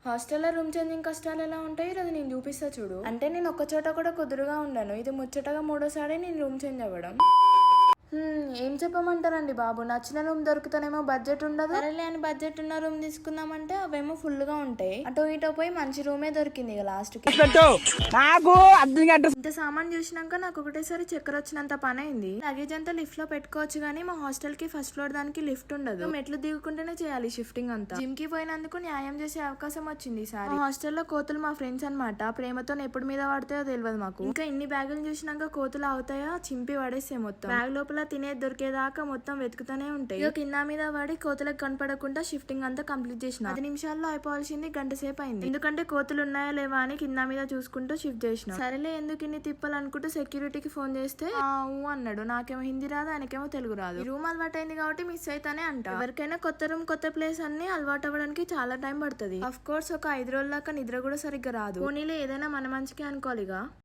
హాస్టల్లో room changing కష్టాలు ఎలా ఉంటాయి అది నేను చూపిస్తా చూడు. అంటే నేను ఒక్క చోట కూడా కుదురుగా ఉండను. ఇది ముచ్చటగా మూడోసారి నేను రూమ్ చేంజ్ అవ్వడం. ఏం చెప్పమంటారండి బాబు, నచ్చిన రూమ్ దొరుకుతానేమో బడ్జెట్ ఉండదు. సరేలే అని బడ్జెట్ ఉన్న రూమ్ తీసుకుందామంటే అవేమో ఫుల్ గా ఉంటాయి. అటో ఇటో పోయి మంచి రూమే దొరికింది ఇక లాస్ట్ కి. ఇంత సామాన్ చూసినాక నాకు ఒకటేసారి చక్కెర వచ్చినంత పని అయింది. లగేజ్ అంతా లిఫ్ట్ లో పెట్టుకోవచ్చు కానీ మా హాస్టల్ కి ఫస్ట్ ఫ్లోర్ దానికి లిఫ్ట్ ఉండదు. మెట్లు దిగుకుంటేనే చేయాలి షిఫ్టింగ్ అంతా. జిమ్ కి పోయినందుకు న్యాయం చేసే అవకాశం వచ్చింది ఈసారి. మా హాస్టల్లో కోతులు మా ఫ్రెండ్స్ అనమాట. ప్రేమతో ఎప్పుడు మీద పడతాయో తెలియదు మాకు. ఇంకా ఇన్ని బ్యాగులు చూసినాక కోతులు అవుతాయో చింపి పడేస్తే మొత్తం బ్యాగ్ లోపల తినేది దొరికేదాకా మొత్తం వెతుకుతూనే ఉంటాయి. ఇక కింద మీద పడి కోతులకు కనపడకుండా షిఫ్టింగ్ అంతా కంప్లీట్ చేసిన. 10 నిమిషాల్లో అయిపోవాల్సింది గంట సేపు అయింది. ఎందుకంటే కోతులు ఉన్నాయా లేవా అని కింద మీద చూసుకుంటూ షిఫ్ట్ చేసిన. సరేలే ఎందుకు ఇన్ని తిప్పాలు అనుకుంటూ సెక్యూరిటీకి ఫోన్ చేస్తే అన్నాడు. నాకేమో హిందీ రాదు, ఆయనకేమో తెలుగు రాదు. ఈ రూమ్ అలవాటు అయింది కాబట్టి మిస్ అయితేనే అంట. ఎవరికైనా కొత్త రూమ్ కొత్త ప్లేస్ అన్ని అలవాటు అవ్వడానికి చాలా టైం పడుతుంది. అఫ్ కోర్స్ ఒక 5 రోజుల దాకా నిద్ర కూడా సరిగ్గా రాదు. పోనీలే ఏదైనా మన మంచికే అనుకోవాలిగా.